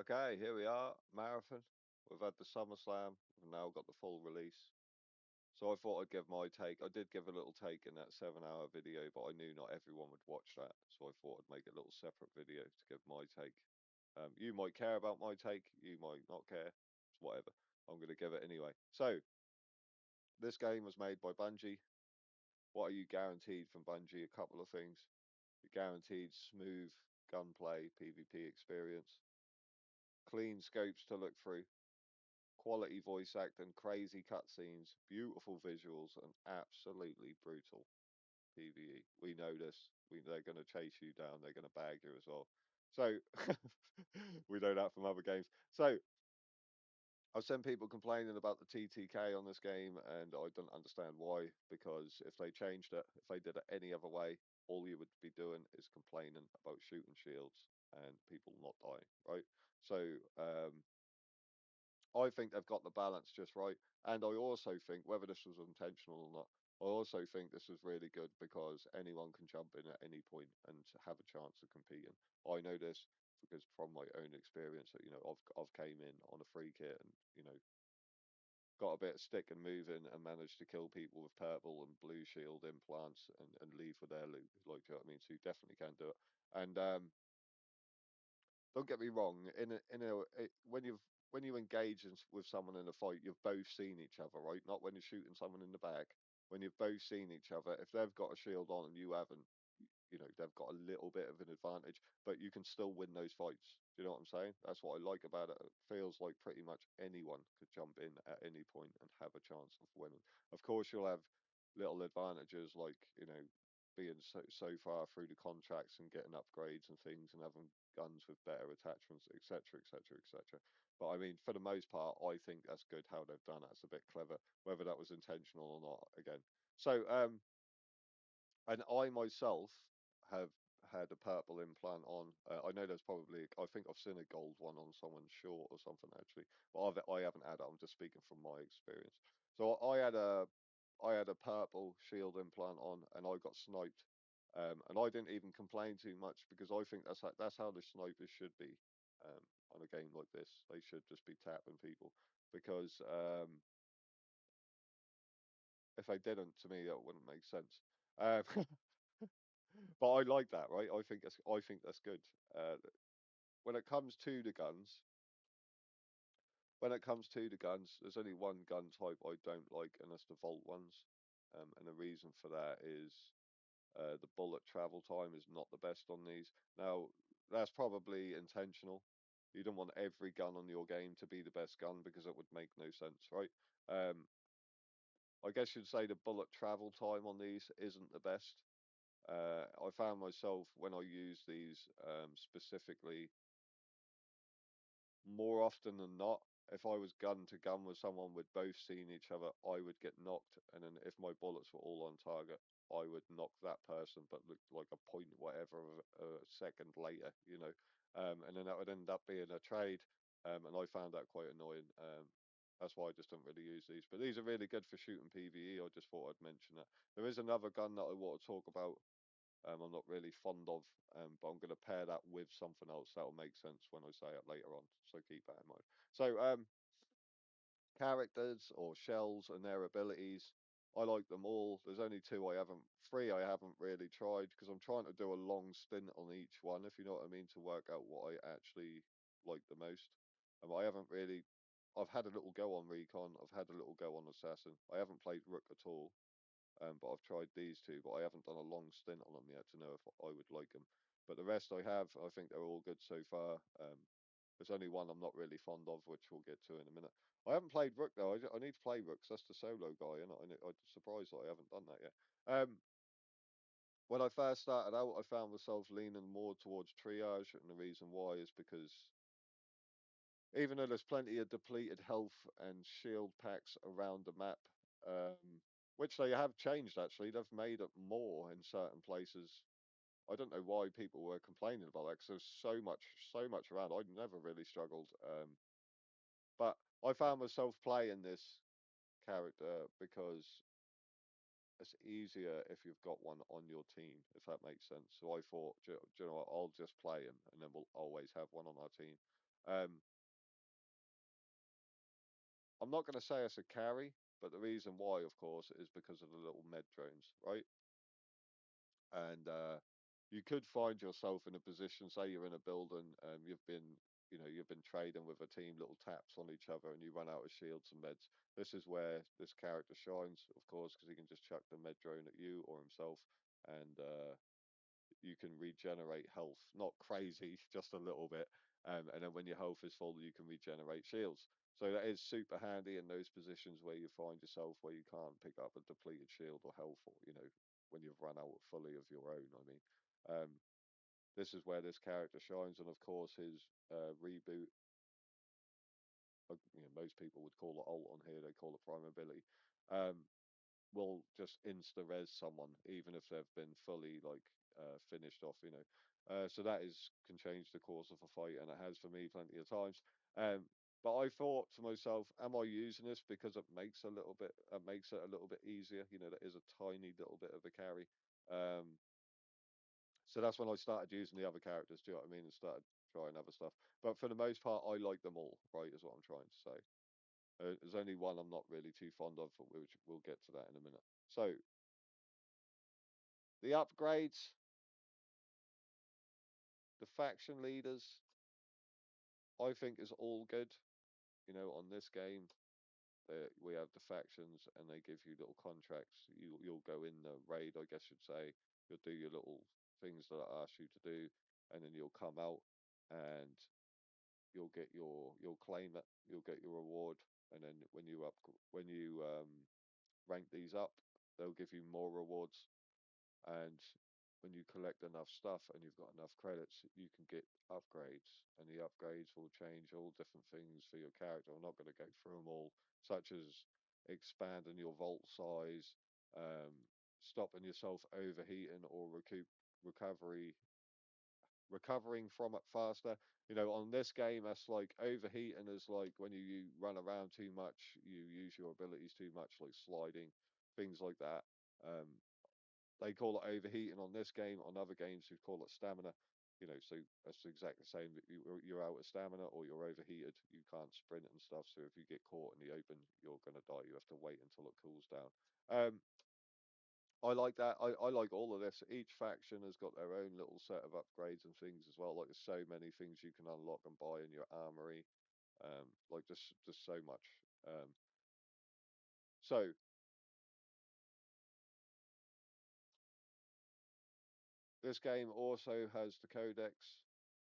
Okay, here we are, marathon. We've had the SummerSlam. We've now got the full release. So I thought I'd give my take. I did give a little take in that 7 hour video, but I knew not everyone would watch that. So I thought I'd make a little separate video to give my take. You might care about my take, you might not care. It's whatever. I'm going to give it anyway. So this game was made by Bungie. What are you guaranteed from Bungie? A couple of things. You're guaranteed smooth gunplay, PvP experience, clean scopes to look through, quality voice acting, crazy cutscenes, beautiful visuals, and absolutely brutal PvE. We know this. They're going to chase you down. They're going to bag you as well. So we know that from other games. So I've seen people complaining about the TTK on this game, and I don't understand why. Because if they changed it, if they did it any other way, all you would be doing is complaining about shooting shields and people not dying, right? So I think they've got the balance just right. And I also think, whether this was intentional or not, I also think this is really good because anyone can jump in at any point and have a chance of competing. I know this because from my own experience, that I've came in on a free kit and got a bit of stick and moving and managed to kill people with purple and blue shield implants and leave with their loot. Like, you know what I mean? So you definitely can do it. And don't get me wrong. When you engage with someone in a fight, you've both seen each other, right? Not when you're shooting someone in the back. When you've both seen each other, if they've got a shield on and you haven't, they've got a little bit of an advantage, but you can still win those fights. Do you know what I'm saying? That's what I like about it. It feels like pretty much anyone could jump in at any point and have a chance of winning. Of course, you'll have little advantages like, being so far through the contracts and getting upgrades and things and having guns with better attachments, etc., etc., etc. But I mean, for the most part, I think that's good how they've done it. It's a bit clever, whether that was intentional or not. Again, so and I myself have had a purple implant on. I know there's probably, I think I've seen a gold one on someone's short or something actually, but I haven't had it. I'm just speaking from my experience. So I had a purple shield implant on, and I got sniped. And I didn't even complain too much because I think that's how the snipers should be. Um, on a game like this, they should just be tapping people because if they didn't, to me, that wouldn't make sense. Um, But I like that, right? I think that's good. Uh, when it comes to the guns, when it comes to the guns, there's only one gun type I don't like, and that's the Volt ones. And the reason for that is the bullet travel time is not the best on these. Now, that's probably intentional. You don't want every gun on your game to be the best gun because it would make no sense, right? Um, I guess you'd say the bullet travel time on these isn't the best. I found myself when I use these specifically, more often than not, if I was gun to gun with someone with both seen each other, I would get knocked, and then if my bullets were all on target, I would knock that person, but looked like a point whatever of a second later, and then that would end up being a trade, and I found that quite annoying. That's why I just don't really use these. But these are really good for shooting PvE. I just thought I'd mention that. There is another gun that I want to talk about I'm not really fond of, but I'm going to pair that with something else that'll make sense when I say it later on. So keep that in mind. So characters or shells and their abilities, I like them all. There's only three I haven't really tried because I'm trying to do a long stint on each one, if you know what I mean, to work out what I actually like the most. I haven't really. I've had a little go on Recon. I've had a little go on Assassin. I haven't played Rook at all. But I've tried these two, but I haven't done a long stint on them yet to know if I would like them. But the rest I have, I think they're all good so far. There's only one I'm not really fond of, which we'll get to in a minute. I haven't played Rook though. I need to play Rook 'cause that's the solo guy, and I'm surprised that I haven't done that yet. When I first started out, I found myself leaning more towards triage, and the reason why is because even though there's plenty of depleted health and shield packs around the map, um, which they have changed actually. They've made it more in certain places. I don't know why people were complaining about that because there's so much around. I never really struggled, but I found myself playing this character because it's easier if you've got one on your team, if that makes sense. So I thought, do you know what, I'll just play him, and then we'll always have one on our team. Um, I'm not going to say it's a carry, but the reason why, of course, is because of the little med drones, right? And you could find yourself in a position, say you're in a building, you've been, you've been trading with a team, little taps on each other, and you run out of shields and meds. This is where this character shines, of course, because he can just chuck the med drone at you or himself, and you can regenerate health. Not crazy, just a little bit. And then when your health is full, you can regenerate shields. So that is super handy in those positions where you find yourself where you can't pick up a depleted shield or health, or when you've run out fully of your own. I mean, um, this is where this character shines, and of course his reboot. Most people would call it alt on here. They call it prime ability. Um, will just insta res someone even if they've been fully like finished off. So that is can change the course of a fight, and it has for me plenty of times. But I thought to myself, am I using this because it makes it a little bit easier? That is a tiny little bit of a carry. um so that's when I started using the other characters, do you know what I mean, and started trying other stuff. But for the most part, I like them all, right, is what I'm trying to say. There's only one I'm not really too fond of, which we'll get to that in a minute. So the upgrades, the faction leaders, I think is all good. On this game, we have the factions, and they give you little contracts. You'll go in the raid, I guess you'd say. You'll do your little things that I ask you to do, and then you'll come out, and you'll claim it. You'll get your reward, and then when you rank these up, they'll give you more rewards. And when you collect enough stuff and you've got enough credits, you can get upgrades, and the upgrades will change all different things for your character. I'm not going to go through them all, such as expanding your vault size, um, stopping yourself overheating or recovery recovering from it faster. On this game, that's like overheating is like when you run around too much, you use your abilities too much, like sliding, things like that. Um, they call it overheating on this game. On other games, we call it stamina. So that's exactly the same. You're out of stamina or you're overheated. You can't sprint and stuff. So if you get caught in the open, you're going to die. You have to wait until it cools down. Um, I like that. I like all of this. Each faction has got their own little set of upgrades and things as well. Like there's so many things you can unlock and buy in your armory. Like just so much. So this game also has the codex,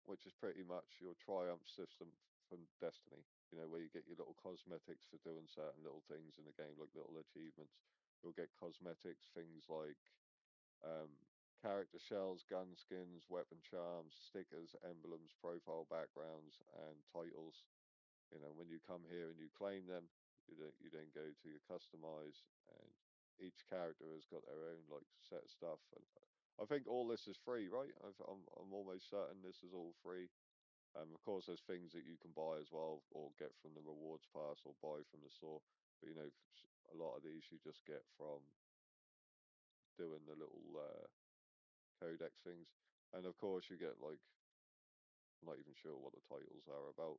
which is pretty much your triumph system from Destiny. Where you get your little cosmetics for doing certain little things in the game, like little achievements. You'll get cosmetics, things like um, character shells, gun skins, weapon charms, stickers, emblems, profile backgrounds, and titles. When you come here and you claim them, you then go to your customize, and each character has got their own like set of stuff. And I think all this is free, right? I'm almost certain this is all free. Of course, there's things that you can buy as well, or get from the rewards pass, or buy from the store. But a lot of these you just get from doing the little codex things. And of course, you get like, I'm not even sure what the titles are about,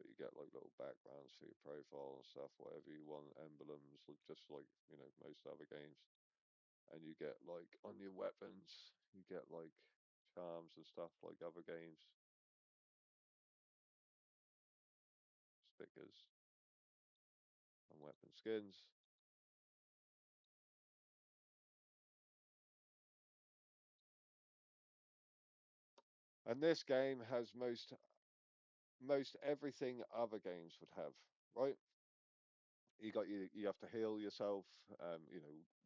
but you get like little backgrounds for your profile and stuff, whatever you want, emblems, just like most other games. And you get like on your weapons, you get like charms and stuff like other games, stickers and weapon skins. And this game has most everything other games would have, right? You have to heal yourself.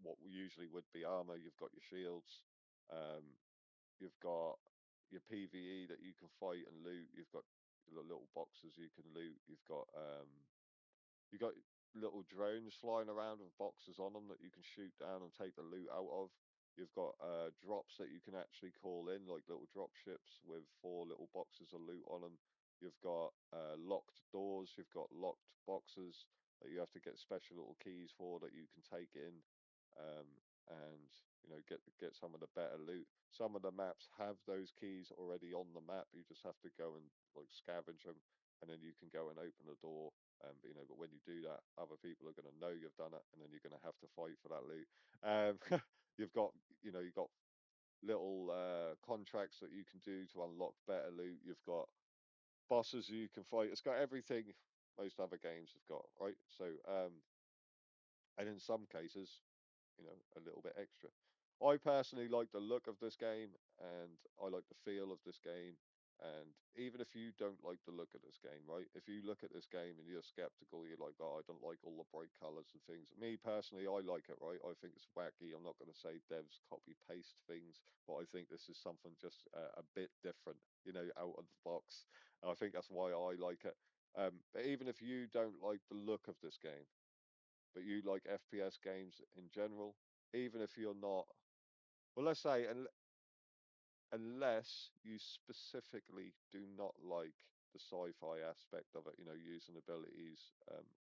What usually would be armor. You've got your shields. Um, you've got your PVE that you can fight and loot. You've got the little boxes you can loot. You've got little drones flying around with boxes on them that you can shoot down and take the loot out of. You've got drops that you can actually call in, like little drop ships with 4 little boxes of loot on them. You've got locked doors. You've got locked boxes that you have to get special little keys for that you can take in. and get some of the better loot. Some of the maps have those keys already on the map. You just have to go and like scavenge them, and then you can go and open the door. But when you do that, other people are going to know you've done it, and then you're going to have to fight for that loot. You've got you've got little contracts that you can do to unlock better loot. You've got bosses you can fight. It's got everything most other games have got, right? So, and in some cases, a little bit extra. I personally like the look of this game, and I like the feel of this game. And even if you don't like the look of this game, right? If you look at this game and you're skeptical, you're like, oh, I don't like all the bright colors and things. Me personally, I like it, right? I think it's wacky. I'm not going to say devs copy paste things, but I think this is something just a bit different, out of the box. And I think that's why I like it. But even if you don't like the look of this game, but you like FPS games in general, even if you're not, well, let's say, unless you specifically do not like the sci-fi aspect of it, using abilities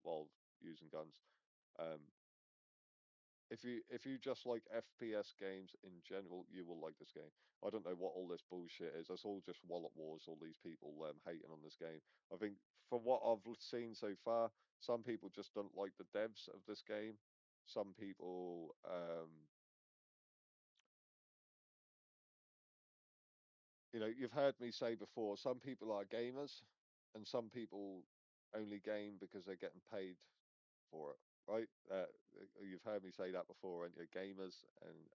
while using guns. Um, if you just like FPS games in general, you will like this game. I don't know what all this bullshit is. It's all just wallet wars. All these people hating on this game. I think from what I've seen so far, some people just don't like the devs of this game. Some people, you've heard me say before. Some people are gamers, and some people only game because they're getting paid for it, right? You've heard me say that before, and gamers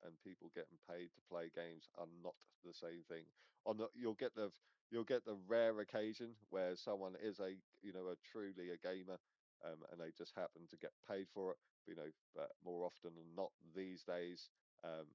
and people getting paid to play games are not the same thing. You'll get the rare occasion where someone is a truly a gamer, and they just happen to get paid for it. But more often than not these days, um,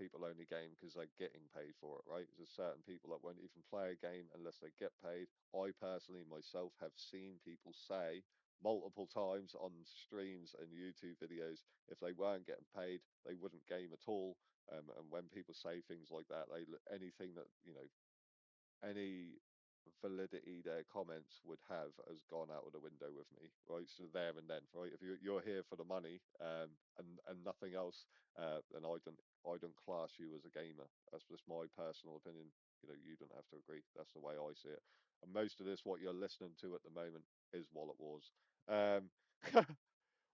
people only game because they're getting paid for it, right? There's certain people that won't even play a game unless they get paid. I personally myself have seen people say multiple times on streams and YouTube videos if they weren't getting paid, they wouldn't game at all. And when people say things like that, anything that any validity their comments would have has gone out of the window with me, right? So there and then, right? If you're here for the money, and nothing else, then I don't class you as a gamer. That's just my personal opinion. You don't have to agree. That's the way I see it. And most of this, what you're listening to at the moment, is Wallet Wars. Um,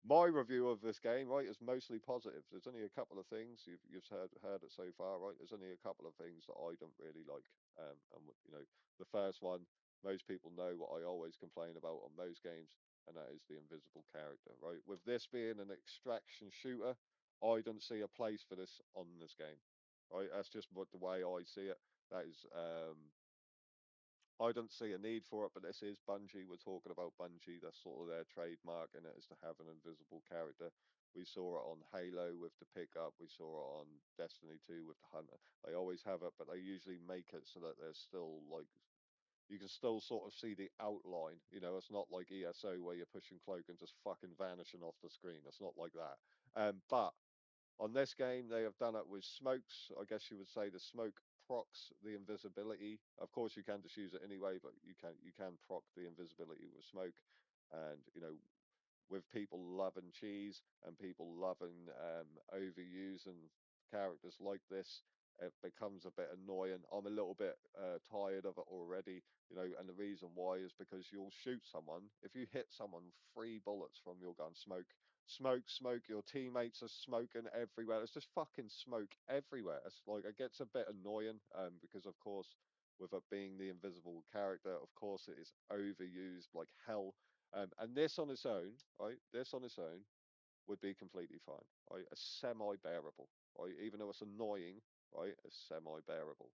my review of this game, right, is mostly positive. There's only a couple of things you've heard it so far, right? There's only a couple of things that I don't really like. And the first one, most people know what I always complain about on most games, and that is the invisible character, right? With this being an extraction shooter, I don't see a place for this on this game, right? That's just what the way I see it. That is, I don't see a need for it, but this is Bungie. We're talking about Bungie. That's sort of their trademark in it, is to have an invisible character. We saw it on Halo with the pickup. We saw it on Destiny 2 with the Hunter. They always have it, but they usually make it so that there's still like you can still sort of see the outline. It's not like ESO where you're pushing cloak and just fucking vanishing off the screen. It's not like that. But on this game, they have done it with smokes. I guess you would say the smoke procs the invisibility. Of course, you can just use it anyway, but you can proc the invisibility with smoke. And with people loving cheese and people loving overusing characters like this, it becomes a bit annoying. I'm a little bit tired of it already, and the reason why is because you'll shoot someone. If you hit someone, 3 bullets from your gun, smoke, smoke, smoke. Your teammates are smoking everywhere. It's just fucking smoke everywhere. It's like it gets a bit annoying, because of course, with it being the invisible character, of course it is overused like hell. And this on its own, right? This on its own would be completely fine, right? A semi-bearable, right? Even though it's annoying, right? It's semi-bearable.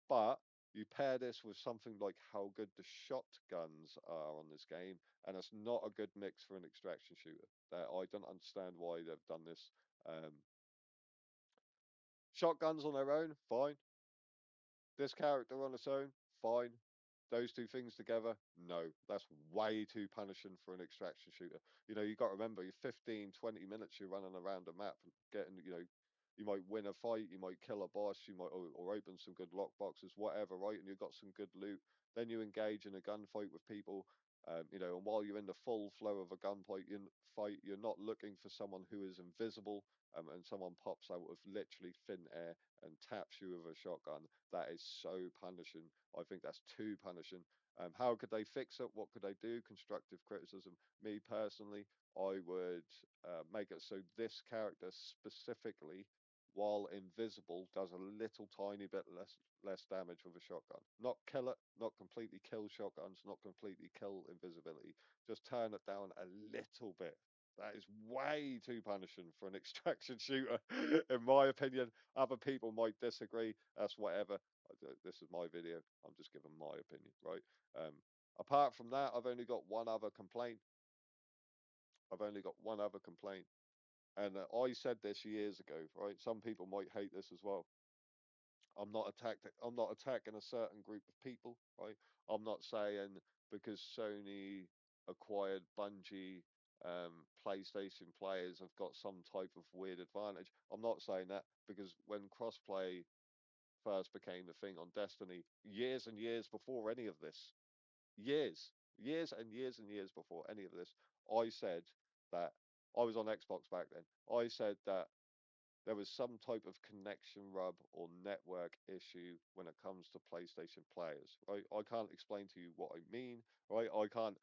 But you pair this with something like how good the shotguns are on this game, and it's not a good mix for an extraction shooter. That I don't understand why they've done this. Um, Shotguns on their own, fine. This character on its own, fine. Those two things together, no. That's way too punishing for an extraction shooter. You got to remember, you're 15, 20 minutes you're running around a map, getting, you might win a fight, you might kill a boss, you might, or open some good lock boxes, whatever, right? And you've got some good loot. Then you engage in a gunfight with people. And while you're in the full flow of a gunfight, you're not looking for someone who is invisible, and someone pops out of literally thin air and taps you with a shotgun. That is so punishing. I think that's too punishing. How could they fix it? What could they do? Constructive criticism. Me personally, I would make it so this character specifically, while invisible, does a little tiny bit less damage with a shotgun. Not kill it, not completely kill shotguns, not completely kill invisibility. Just turn it down a little bit. That is way too punishing for an extraction shooter, in my opinion. Other people might disagree. That's whatever. This is my video. I'm just giving my opinion, right? Um, Apart from that, I've only got one other complaint. I've only got one other complaint. And I said this years ago, right? Some people might hate this as well. I'm not attacking a certain group of people, right? I'm not saying because Sony acquired Bungie, PlayStation players have got some type of weird advantage. I'm not saying that because when crossplay first became the thing on Destiny, years and years before any of this, years and years and years before any of this, I said that I was on Xbox back then. I said that there was some type of connection rub or network issue when it comes to PlayStation players, right? I can't explain to you what I mean, right? I can't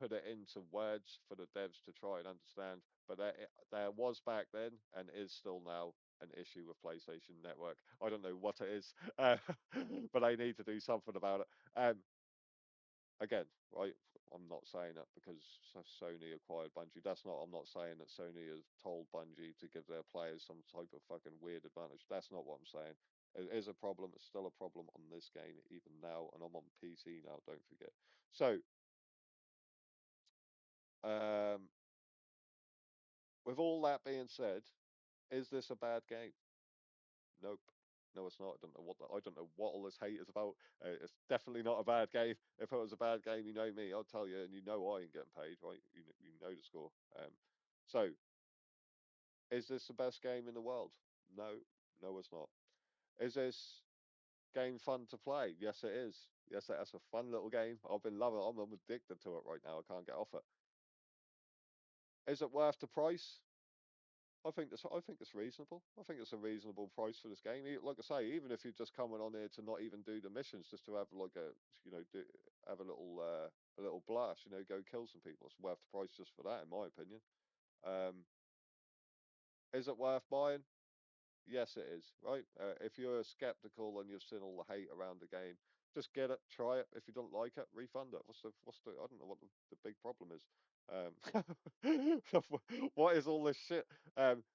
put it into words for the devs to try and understand, but there was back then and is still now an issue with PlayStation Network. I don't know what it is, but I need to do something about it. Again, right? I'm not saying that because Sony acquired Bungie. That's not. I'm not saying that Sony has told Bungie to give their players some type of fucking weird advantage. That's not what I'm saying. It is a problem. It's still a problem on this game even now, and I'm on PC now. Don't forget. So, um, with all that being said, is this a bad game? Nope. No, it's not. I don't know what all this hate is about. It's definitely not a bad game. If it was a bad game, you know me, I'll tell you, and you know I ain't getting paid, right? You know the score. So is this the best game in the world? No, no, it's not. Is this game fun to play? Yes, it is. Yes, that's a fun little game. I've been loving it. I'm addicted to it right now. I can't get off it. Is it worth the price? I think it's reasonable. I think it's a reasonable price for this game. Like I say, even if you're just coming on here to not even do the missions, just to have like have a little blast, go kill some people. It's worth the price just for that, in my opinion. Um, is it worth buying? Yes, it is. Right. If you're skeptical and you've seen all the hate around the game, just get it, try it. If you don't like it, refund it. I don't know what the big problem is. Um, what is all this shit?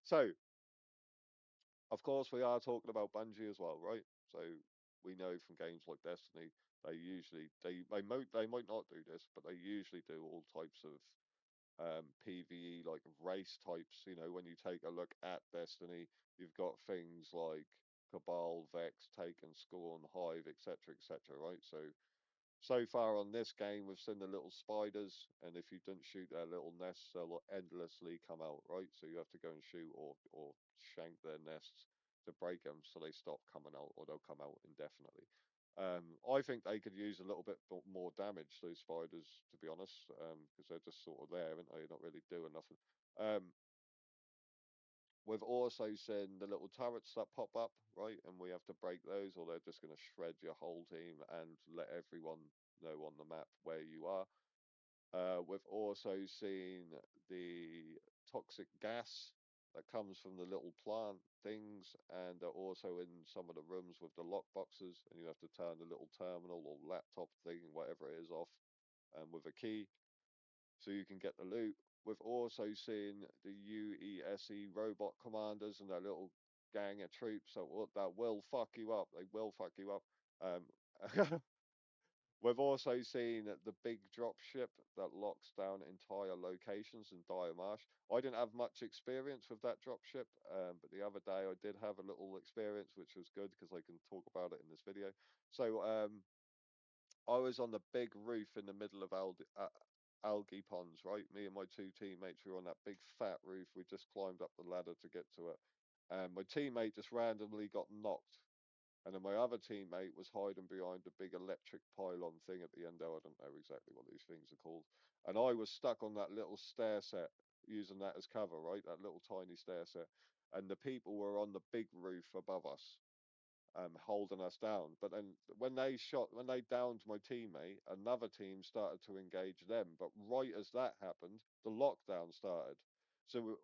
So of course, we are talking about Bungie as well, right? So we know from games like Destiny, they might not do this, but they usually do all types of PVE like race types. When you take a look at Destiny, you've got things like Cabal, Vex, Taken, Scorn, Hive, etc., etc. Right? So far on this game, we've seen the little spiders, and if you don't shoot their little nests, they'll endlessly come out, right? So you have to go and shoot or shank their nests to break them so they stop coming out, or they'll come out indefinitely. I think they could use a little bit more damage, those spiders, to be honest, because they're just sort of there, aren't they? Not really doing nothing. Um, we've also seen the little turrets that pop up, right? And we have to break those, or they're just going to shred your whole team and let everyone know on the map where you are. We've also seen the toxic gas that comes from the little plant things, and they're also in some of the rooms with the lock boxes, and you have to turn the little terminal or laptop thing, whatever it is, off, with a key so you can get the loot. We've also seen the UESE robot commanders and their little gang of troops that will fuck you up. They will fuck you up. Um, we've also seen the big drop ship that locks down entire locations in Dire Marsh. I didn't have much experience with that drop ship, but the other day I did have a little experience, which was good because I can talk about it in this video. So I was on the big roof in the middle of algae ponds, right? Me and my two teammates were on that big fat roof. We just climbed up the ladder to get to it. And my teammate just randomly got knocked. And then my other teammate was hiding behind a big electric pylon thing at the end there. I don't know exactly what these things are called. And I was stuck on that little stair set, using that as cover, right? That little tiny stair set. And the people were on the big roof above us, holding us down. But then when they downed my teammate, another team started to engage them. But right as that happened, the lockdown started. So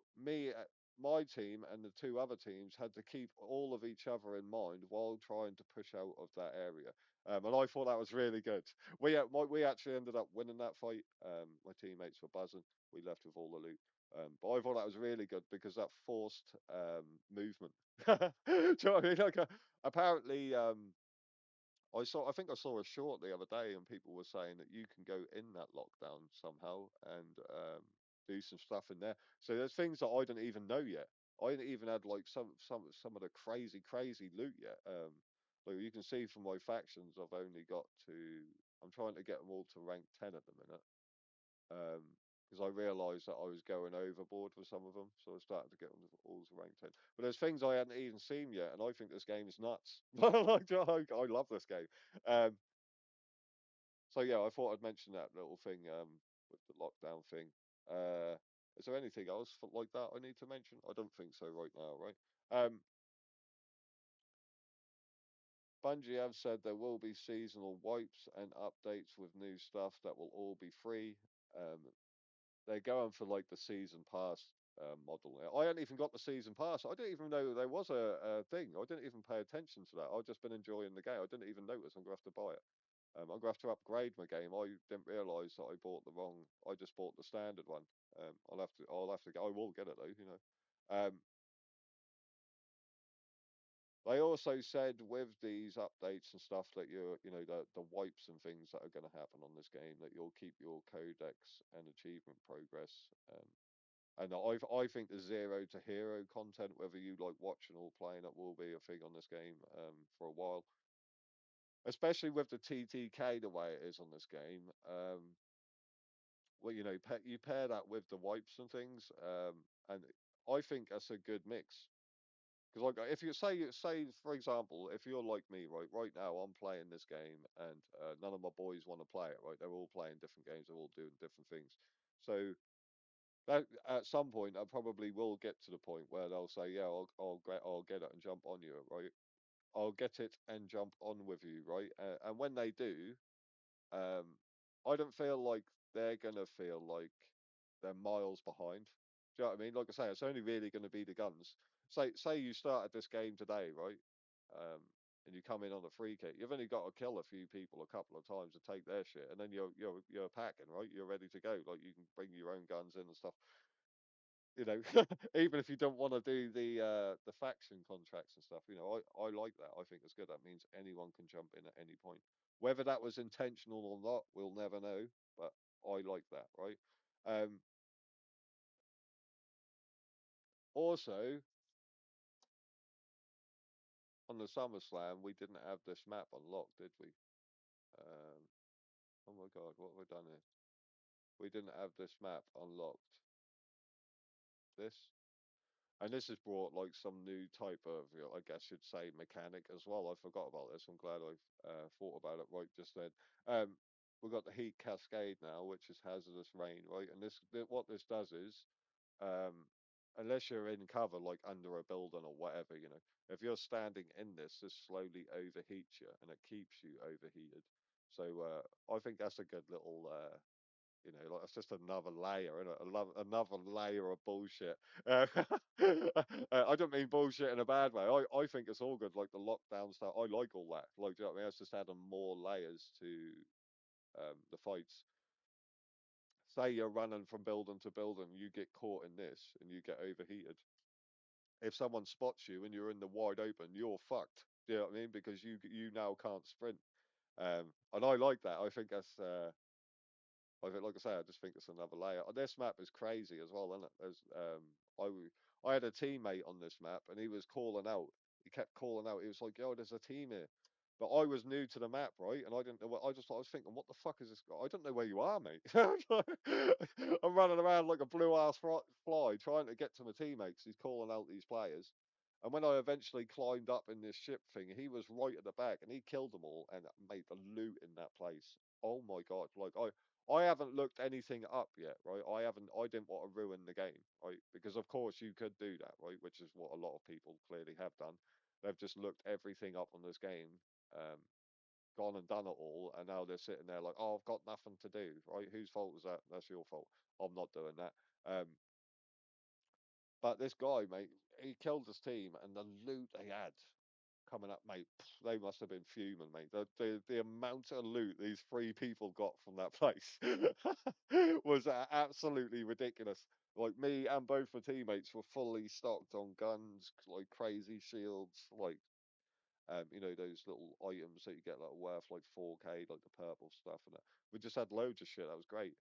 my team and the two other teams had to keep all of each other in mind while trying to push out of that area. And I thought that was really good. We actually ended up winning that fight. My teammates were buzzing. We left with all the loot. But I thought that was really good because that forced movement. Do you know what I mean? Like, apparently, I think I saw a short the other day, and people were saying that you can go in that lockdown somehow and do some stuff in there. So there's things that I didn't even know yet. I didn't even had like some of the crazy loot yet. Like you can see from my factions, I've only got to. I'm trying to get them all to rank 10 at the minute. Because I realised that I was going overboard with some of them, so I started to get them all to rank 10. But there's things I hadn't even seen yet, and I think this game is nuts. Like, I love this game. Um, so yeah, I thought I'd mention that little thing with the lockdown thing. Uh, is there anything else like that I need to mention? I don't think so right now, right? Um, Bungie have said there will be seasonal wipes and updates with new stuff that will all be free. Um, they're going for like the season pass model. I hadn't even got the season pass. I didn't even know there was a thing. I didn't even pay attention to that. I've just been enjoying the game. I didn't even notice. I'm gonna have to buy it. I'm gonna have to upgrade my game. I didn't realise that I bought the wrong. I just bought the standard one. I'll have to. I'll have to go. I will get it though. You know. Um, they also said with these updates and stuff that the wipes and things that are going to happen on this game that you'll keep your codex and achievement progress. And I think the zero to hero content, whether you like watching or playing it, will be a thing on this game for a while. Especially with the TTK the way it is on this game. Well, you pair that with the wipes and things, and I think that's a good mix. Because like if you say for example, if you're like me, right now I'm playing this game and none of my boys want to play it, right? They're all playing different games, they're all doing different things. So that at some point, I probably will get to the point where they'll say, "Yeah, I'll get it and jump on you, right? I'll get it and jump on with you, right?" And when they do, um, I don't feel like they're gonna feel like they're miles behind. Do you know what I mean? Like I say, it's only really gonna be the guns. Say you started this game today, right? Um, and you come in on a free kick. You've only got to kill a few people a couple of times to take their shit, and then you're packing, right? You're ready to go. Like you can bring your own guns in and stuff. Even if you don't want to do the faction contracts and stuff, I like that. I think it's good. That means anyone can jump in at any point. Whether that was intentional or not, we'll never know. But I like that, right? Um, Also, on the SummerSlam, we didn't have this map unlocked, did we? Um, oh my God, what have we done here? We didn't have this map unlocked. This. And this has brought like some new type of, I guess you'd say, mechanic as well. I forgot about this. I'm glad I thought about it right just then. Um, we've got the heat cascade now, which is hazardous rain, right? And what this does is, um, unless you're in cover, like under a building or whatever, if you're standing in this slowly overheats you and it keeps you overheated. So I think that's a good little like it's just another layer, and another layer of bullshit. I don't mean bullshit in a bad way. I think it's all good, like the lockdown stuff. I like all that. Like, do you know what I mean? It's just adding more layers to the fights. Say you're running from building to building, you get caught in this, and you get overheated. If someone spots you and you're in the wide open, you're fucked. Do you know what I mean? Because you now can't sprint. And I like that. I think that's. Like I say, I just think it's another layer. This map is crazy as well, isn't it? I had a teammate on this map, and he was calling out. He kept calling out. He was like, "Yo, there's a team here," but I was new to the map, right? And I didn't know what. I was thinking, "What the fuck is this guy? I don't know where you are, mate." I'm running around like a blue ass fly trying to get to my teammates. He's calling out these players, And when I eventually climbed up in this ship thing, he was right at the back, and he killed them all and made the loot in that place. Oh my God! Like I haven't looked anything up yet, right? I haven't. I didn't want to ruin the game, right? Because of course you could do that, right? Which is what a lot of people clearly have done. They've just looked everything up on this game, gone and done it all, and now they're sitting there like, oh, I've got nothing to do, right? Whose fault was that? That's your fault. I'm not doing that. But this guy, mate, he killed his team, and the loot they had coming up, mate, they must have been fuming, mate. The amount of loot these three people got from that place was absolutely ridiculous. Like me and both my teammates were fully stocked on guns, like crazy shields, like those little items that you get like worth like 4K, like the purple stuff and that. We just had loads of shit. That was great.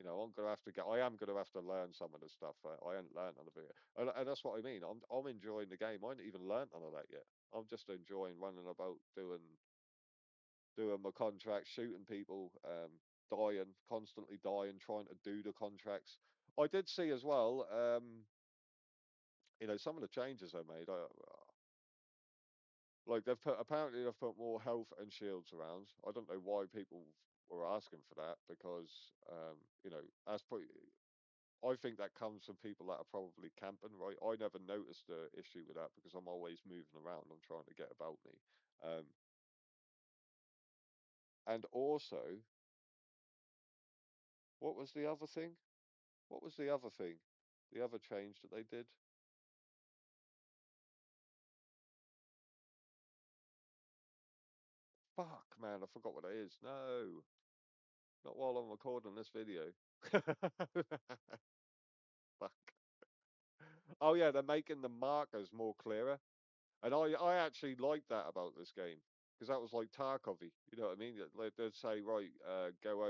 I'm gonna have to get. I am gonna have to learn some of the stuff. I ain't learned none of it, and that's what I mean. I'm enjoying the game. I ain't even learned none of that yet. I'm just enjoying running about, doing my contracts, shooting people, dying, constantly dying, trying to do the contracts. I did see as well, some of the changes they made. Like apparently they've put more health and shields around. I don't know why people were asking for that because that's pretty. I think that comes from people that are probably camping, right? I never noticed the issue with that because I'm always moving around. I'm trying to get about me. Um, and also, what was the other thing? What was the other thing? The other change that they did? Fuck, man, I forgot what it is. No, not while I'm recording this video. Fuck. Oh yeah, they're making the markers more clearer. And I actually like that about this game because that was like Tarkovy. You know what I mean? They'd say, right, go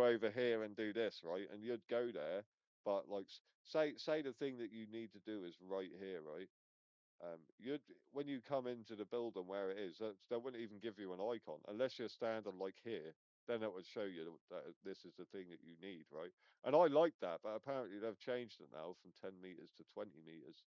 over here and do this, right? And you'd go there, but like say the thing that you need to do is right here, right? You'd when you come into the building where it is, they wouldn't even give you an icon unless you're standing like here. Then it would show you that this is the thing that you need, right? And I like that, but apparently they've changed it now from 10 meters to 20 meters,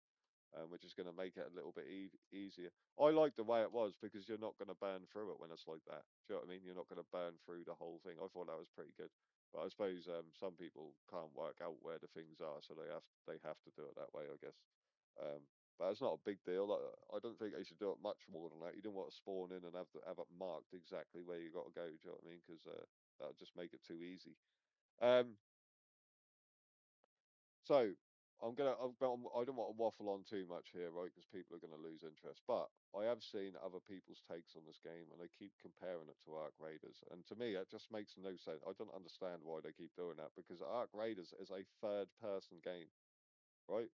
which is going to make it a little bit easier. I like the way it was because you're not going to burn through it when it's like that. Do you know what I mean? You're not going to burn through the whole thing. I thought that was pretty good. But I suppose some people can't work out where the things are, so they have to do it that way, I guess. But it's not a big deal. I don't think they should do it much more than that. You don't want to spawn in and have it marked exactly where you got to go. Do you know what I mean? Because that'll just make it too easy. Um, so I don't want to waffle on too much here, right? Because people are going to lose interest. But I have seen other people's takes on this game, and they keep comparing it to Ark Raiders. And to me, it just makes no sense. I don't understand why they keep doing that because Ark Raiders is a third-person game, right?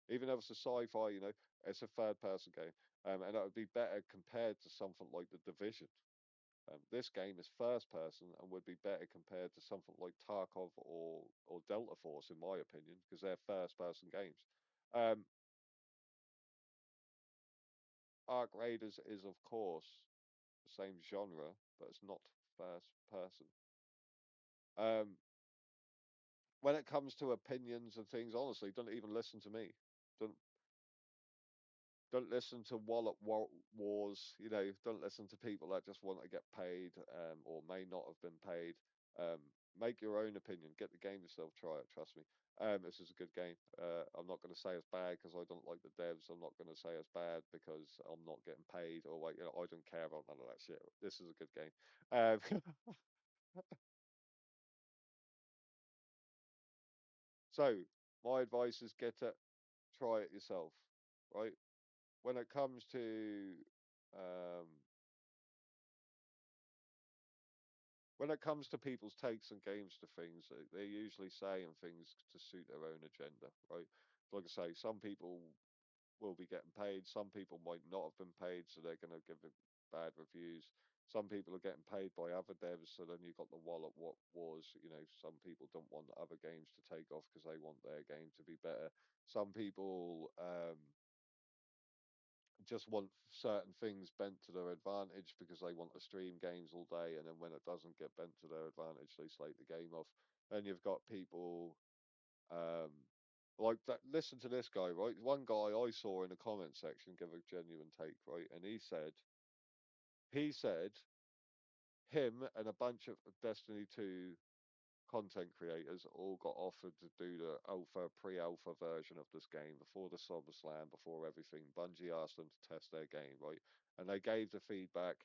Even though it's a sci-fi, it's a third-person game, and that would be better compared to something like The Division. This game is first person and would be better compared to something like Tarkov or Delta Force, in my opinion, because they're first person games. Um, Ark Raiders is, of course, the same genre, but it's not first person. Um, when it comes to opinions and things, honestly, don't even listen to me. Don't don't listen to wallet wars. Don't listen to people that just want to get paid, or may not have been paid. Make your own opinion. Get the game yourself. Try it. Trust me. This is a good game. I'm not going to say it's bad because I don't like the devs. I'm not going to say it's bad because I'm not getting paid or like I don't care about none of that shit. This is a good game. Um, so my advice is get it. Try it yourself. Right. When it comes to um, people's takes and games to things, they're usually saying things to suit their own agenda, right? Like I say, some people will be getting paid, some people might not have been paid, so they're going to give it bad reviews. Some people are getting paid by other devs, so then you've got the wallet what was, some people don't want other games to take off because they want their game to be better. Some people just want certain things bent to their advantage because they want to stream games all day, and then when it doesn't get bent to their advantage, they slate the game off. Then you've got people um, Like that, listen to this guy, right? One guy I saw in the comment section give a genuine take, right? And he said him and a bunch of Destiny 2 content creators all got offered to do the pre-alpha version of this game before the SummerSlam, before everything. Bungie asked them to test their game, right? And they gave the feedback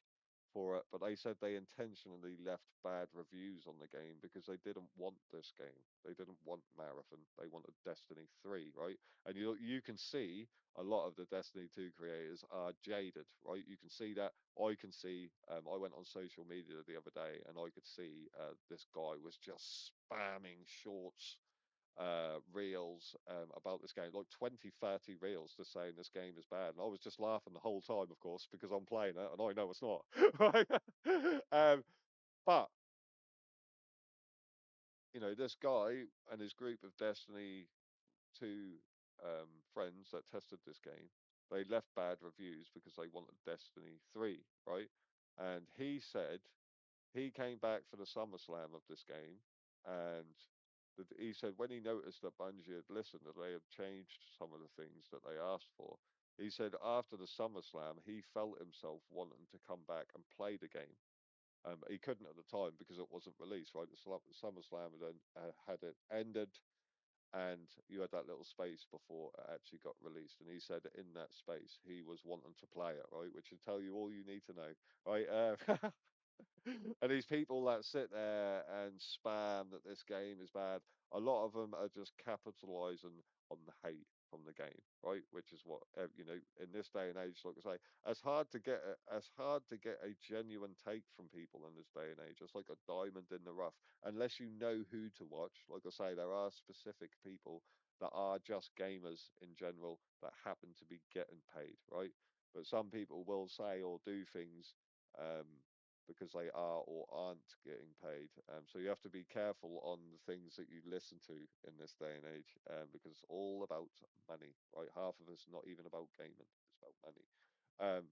for it, but they said they intentionally left bad reviews on the game because they didn't want this game. They didn't want Marathon. They wanted Destiny 3, right? And you can see a lot of the Destiny 2 creators are jaded, right? You can see that. I can see. I went on social media the other day, and I could see this guy was just spamming shorts, reels about this game, like 20, 30 reels, just saying this game is bad. And I was just laughing the whole time, of course, because I'm playing it and I know it's not. Right? But this guy and his group of Destiny 2 friends that tested this game, they left bad reviews because they wanted Destiny 3, right? And he said he came back for the SummerSlam of this game, and he said when he noticed that Bungie had listened, that they had changed some of the things that they asked for. He said after the SummerSlam, he felt himself wanting to come back and play the game. He couldn't at the time because it wasn't released, right? The SummerSlam had it ended, and you had that little space before it actually got released. And he said in that space he was wanting to play it, right? Which should tell you all you need to know, right? And these people that sit there and spam that this game is bad, a lot of them are just capitalizing on the hate from the game, right? Which is what in this day and age, like I say, as hard to get a genuine take from people in this day and age. It's like a diamond in the rough. Unless you know who to watch, like I say, there are specific people that are just gamers in general that happen to be getting paid, right? But some people will say or do things um, because they are or aren't getting paid. So you have to be careful on the things that you listen to in this day and age, because it's all about money, right? Half of it's not even about gaming; it's about money. Um,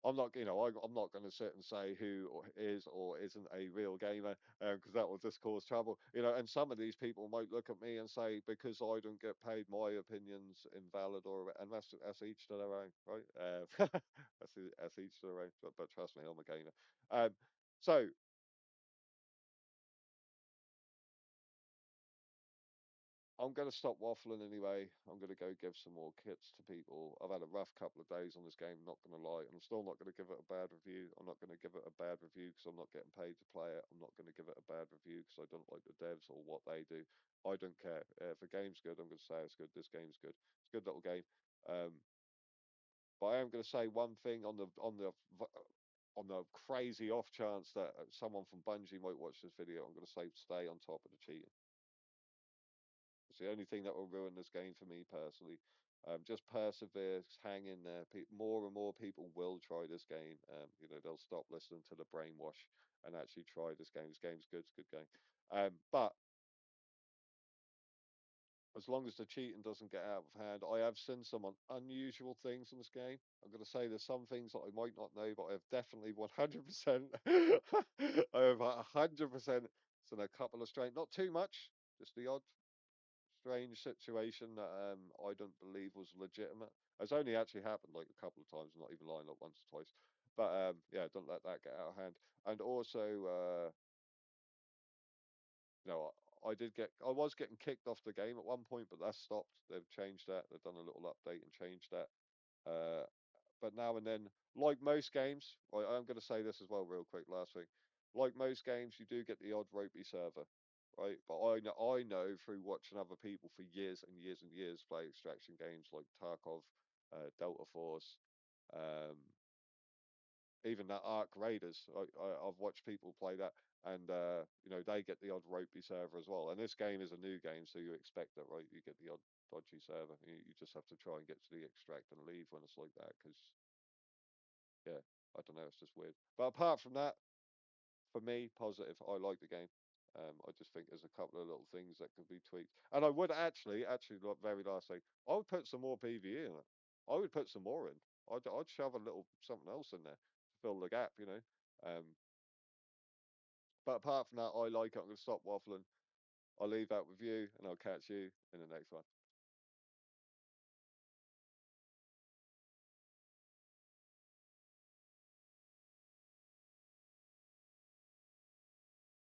I'm not going to sit and say who is or isn't a real gamer, because that will just cause trouble. And some of these people might look at me and say because I don't get paid, my opinion's invalid, and that's each to their own, right? That's each to their own. But trust me, I'm a gamer. Um, so I'm going to stop waffling anyway. I'm going to go give some more kits to people. I've had a rough couple of days on this game, not going to lie, and I'm still not going to give it a bad review. I'm not going to give it a bad review because I'm not getting paid to play it. I'm not going to give it a bad review because I don't like the devs or what they do. I don't care. If a game's good, I'm going to say it's good. This game's good. It's a good little game. Um, but I am going to say one thing on the crazy off chance that someone from Bungie might watch this video. I'm going to say stay on top of the cheating. It's the only thing that will ruin this game for me personally. Just persevere, hang in there. More and more people will try this game. They'll stop listening to the brainwash and actually try this game. This game's good. It's a good game. But as long as the cheating doesn't get out of hand, I have seen some unusual things in this game. I'm going to say there's some things that I might not know, but I have definitely 100%. I have 100% seen a couple of strange, not too much, just the odd strange situation that I don't believe was legitimate. It's only actually happened like a couple of times, not even lying, like once or twice. But yeah, don't let that get out of hand. And also, you know, I was getting kicked off the game at one point, but that's stopped. They've changed that. They've done a little update and changed that. Uh, but now and then, like most games, I'm going to say this as well, real quick. Last thing, like most games, you do get the odd ropey server, right? But I know through watching other people for years and years and years play extraction games like Tarkov, Delta Force, um, even that Arc Raiders. I've watched people play that, and they get the odd ropey server as well. And this game is a new game, so you expect that, right? You get the odd dodgy server. You just have to try and get to the extract and leave when it's like that, because yeah, I don't know, it's just weird. But apart from that, for me, positive. I like the game. I just think there's a couple of little things that could be tweaked, and I would actually, like very last thing, I would put some more PVE in it. I would put some more in. I'd shove a little something else in there to fill the gap. Um, but apart from that, I like it. I'm gonna stop waffling. I'll leave that with you, and I'll catch you in the next one.